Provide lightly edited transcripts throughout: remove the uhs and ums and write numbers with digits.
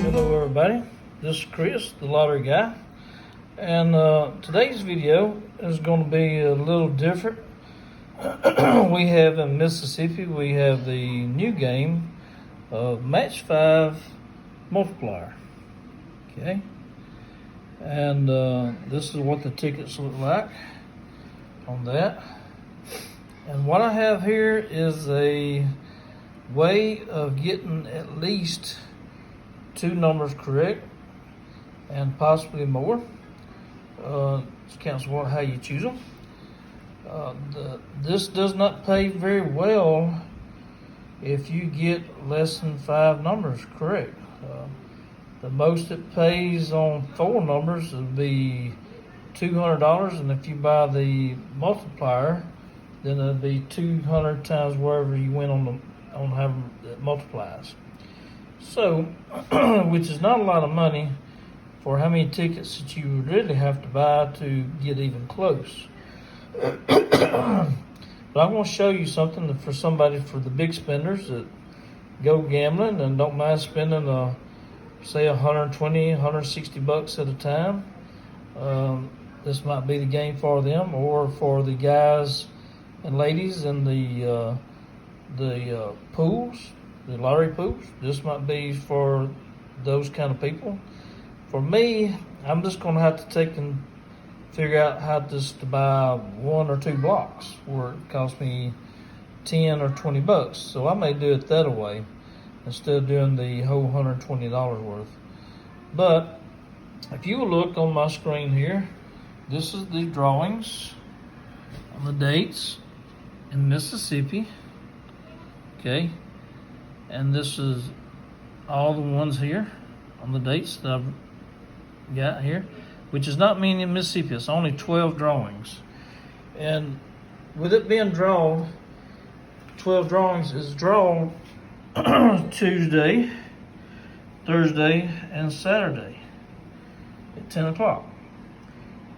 Hello everybody, this is Chris, the lottery guy, and today's video is going to be a little different. We have in Mississippi, we have the new game of Match 5 Multiplier, okay? And this is what the tickets look like on that. And what I have here is a way of getting at least 2 numbers correct and possibly more. It counts on how you choose them. This does not pay very well if you get less than 5 numbers correct. The most it pays on 4 numbers would be $200, and if you buy the multiplier, then it'll be 200 times wherever you win on how it multiplies. So, which is not a lot of money for how many tickets that you would really have to buy to get even close. But I'm going to show you something for the big spenders that go gambling and don't mind spending say $120, $160 at a time. This might be the game for them, or for the guys and ladies in the pools, the lottery pools. This might be for those kind of people. For me, I'm just going to have to take and figure out how to buy 1 or 2 blocks where it costs me $10 or $20. So I may do it that way instead of doing the whole $120 worth. But if you will look on my screen here, this is the drawings on the dates in Mississippi, okay? And this is all the ones here on the dates that I've got here, which is not many in Mississippi. It's only 12 drawings. And with it being drawn, 12 drawings is drawn Tuesday, Thursday, and Saturday at 10 o'clock.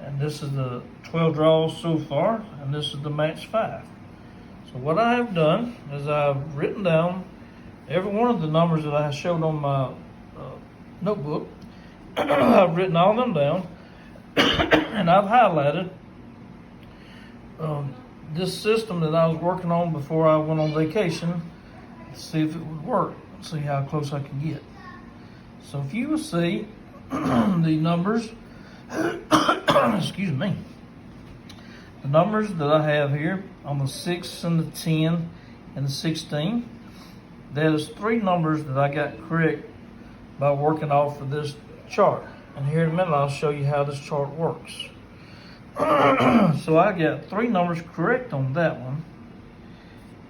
And this is the 12 draws so far, and this is the Match 5. So what I have done is I've written down every one of the numbers that I showed on my notebook. I've written all of them down, and I've highlighted this system that I was working on before I went on vacation to see if it would work, see how close I could get. So if you will see the numbers, excuse me, the numbers that I have here on the 6 and the 10 and the 16, there's 3 numbers that I got correct by working off of this chart. And here in a minute I'll show you how this chart works. So I got 3 numbers correct on that one.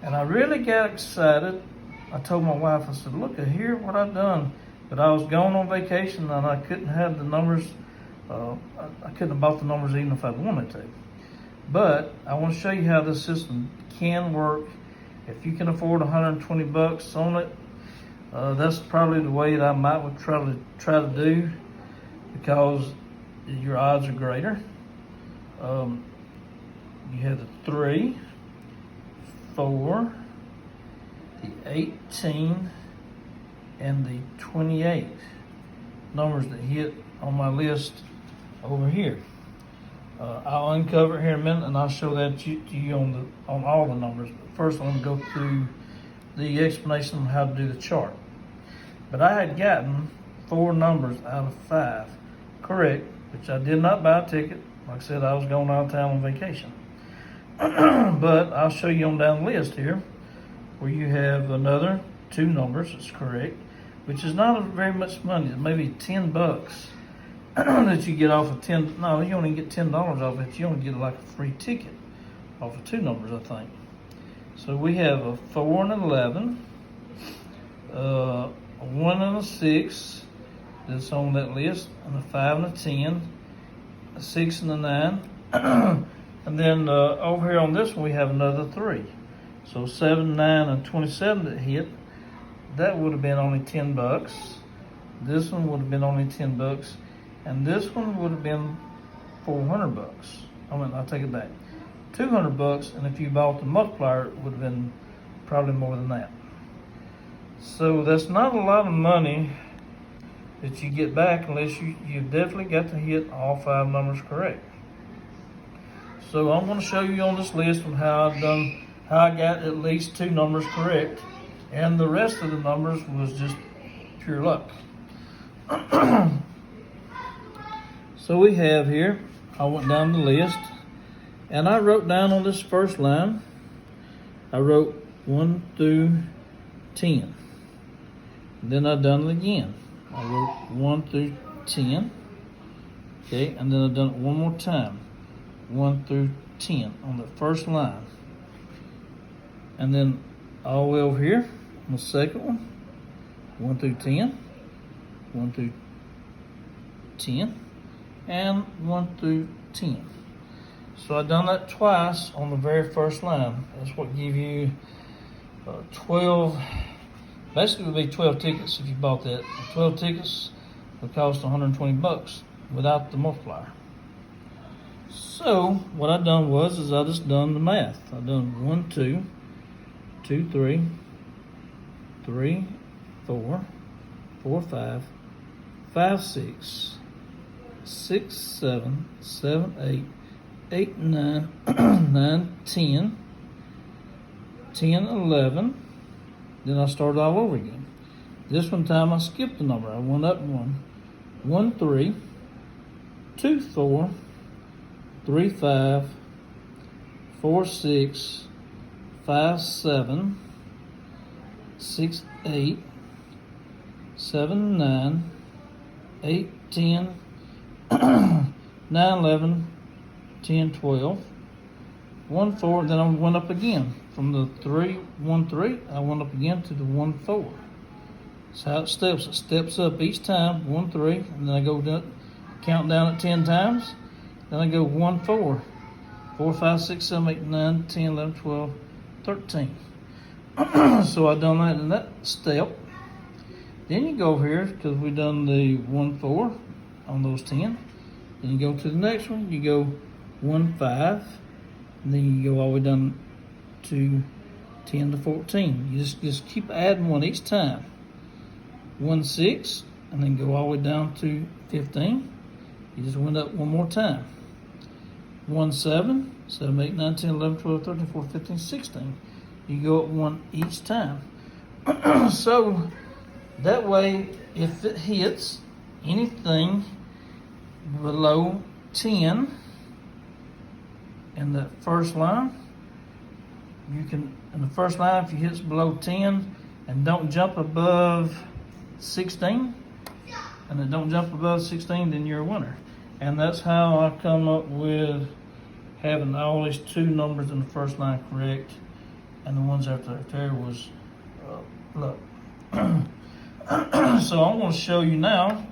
And I really got excited. I told my wife, I said, look at here what I've done. But I was going on vacation and I couldn't have the numbers. I couldn't have bought the numbers even if I wanted to. But I want to show you how this system can work. If you can afford $120 on it, that's probably the way that I might try to do, because your odds are greater. You have the 3, 4, the 18, and the 28 numbers that hit on my list over here. I'll uncover it here in a minute, and I'll show that to you on all the numbers. But first, I'm going to go through the explanation on how to do the chart. But I had gotten 4 numbers out of 5 correct, which I did not buy a ticket. Like I said, I was going out of town on vacation. But I'll show you on down the list here where you have another 2 numbers that's correct, which is not very much money. It's maybe $10 that you get off of 10. No, you only get $10 off it. You only get like a free ticket off of 2 numbers, I think. So we have a 4 and 11, a 1 and a 6 that's on that list, and a 5 and a 10, a 6 and a 9, and then over here on this one we have another 3. So 7, 9, and 27 that hit. That would have been only $10. This one would have been only $10, and this one would have been $400. I take it back, $200. And if you bought the multiplier, it would have been probably more than that. So that's not a lot of money that you get back unless you've definitely got to hit all 5 numbers correct. So I'm going to show you on this list of how I got at least 2 numbers correct, and the rest of the numbers was just pure luck. So we have here, I went down the list, and I wrote down on this first line, I wrote 1 through 10. Then I done it again. I wrote 1 through 10. Okay, and then I done it one more time. 1 through 10 on the first line. And then all the way over here on the second one, 1 through 10, 1 through 10, and 1 through 10. So I done that twice on the very first line. That's what give you 12. Basically, it would be 12 tickets if you bought that. 12 tickets would cost $120 without the multiplier. So what I done was I just done the math. I done 1, 2, 2, 3, 3, 4, 4, 5, 5, 6, 6, 7, 7, 8, 8, 9, 9, 10, 10, 11. Then I started all over again. This one time I skipped the number. I went up 1, 1, 3, 2, 4, 3, 5, 4, 6, 5, 7, 6, 8, 7, 9, 8, 10, 9, 11, 10, 12, 1, 4, then I went up again. From the 3, 1, 3, I went up again to the 1, 4. That's how it steps. It steps up each time, 1, 3, and then I go down, count down at 10 times. Then I go 1, 4, 4, 5, 6, 7, 8, 9, 10, 11, 12, 13. So I done that in that step. Then you go over here, because we done the 1, 4 on those 10. Then you go to the next one, you go 1, 5, and then you go all the way down to 10 to 14. You just keep adding 1 each time. 1, 6, and then go all the way down to 15. You just went up one more time. 1, 7, 7, 8, 9, 10, 11, 12, 13, 14, 15, 16. You go up 1 each time. So that way, if it hits anything below 10 in the first line, you can, in the first line, if you hit below 10 and don't jump above 16, and it don't jump above 16, then you're a winner. And that's how I come up with having all these 2 numbers in the first line correct, and the ones after there was luck. So I'm going to show you now.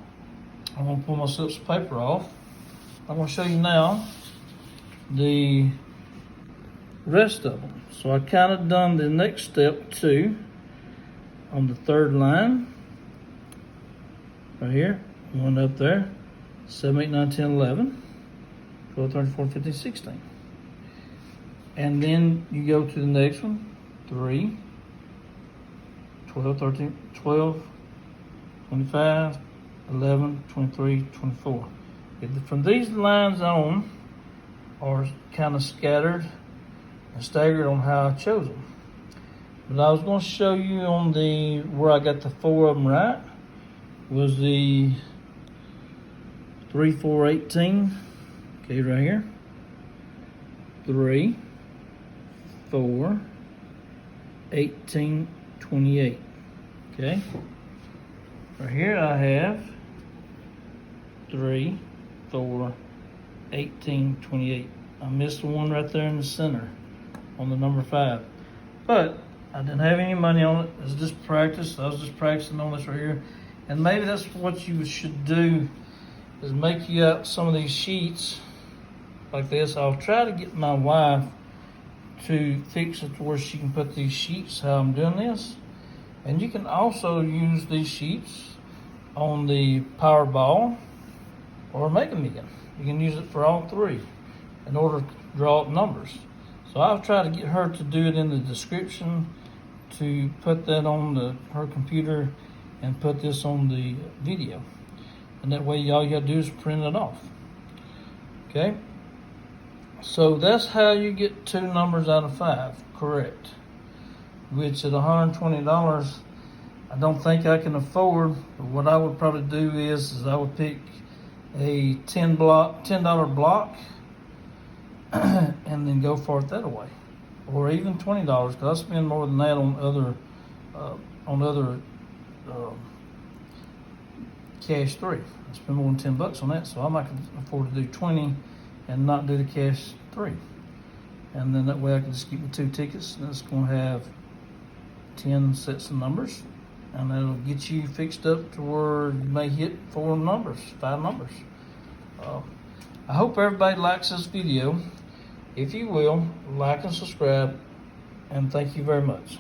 I'm going to pull my slips of paper off. I'm going to show you now the rest of them. So I kind of done the next step too on the third line right here. One up there, 7, 8, 9, 10, 11, 12, 13, 14, 15, 16. And then you go to the next one, 3, 12, 13, 12, 25, 11, 23, 24. From these lines on are kind of scattered and staggered on how I chose them. But I was going to show you on the where I got the 4 of them right was the 3, 4, 18. Okay, right here. 3, 4, 18, 28. Okay. Right here I have 3, 4, 18, 28. I missed the one right there in the center on the number 5. But I didn't have any money on it. It was just practice. I was just practicing on this right here. And maybe that's what you should do, is make you out some of these sheets like this. I'll try to get my wife to fix it to where she can put these sheets how I'm doing this. And you can also use these sheets on the Powerball or Mega Million. You can use it for all 3 in order to draw up numbers. So I'll try to get her to do it in the description to put that on her computer and put this on the video. And that way all you gotta do is print it off. Okay? So that's how you get 2 numbers out of 5 correct. Which at $120, I don't think I can afford. But what I would probably do is I would pick a $10 block and then go for it that way. Or even $20, because I spend more than that on other cash 3. I spend more than $10 on that, so I might afford to do 20 and not do the cash 3. And then that way I can just keep the 2 tickets, and it's going to have 10 sets of numbers, and that'll get you fixed up to where you may hit 4 numbers, 5 numbers. I hope everybody likes this video. If you will, like and subscribe, and thank you very much.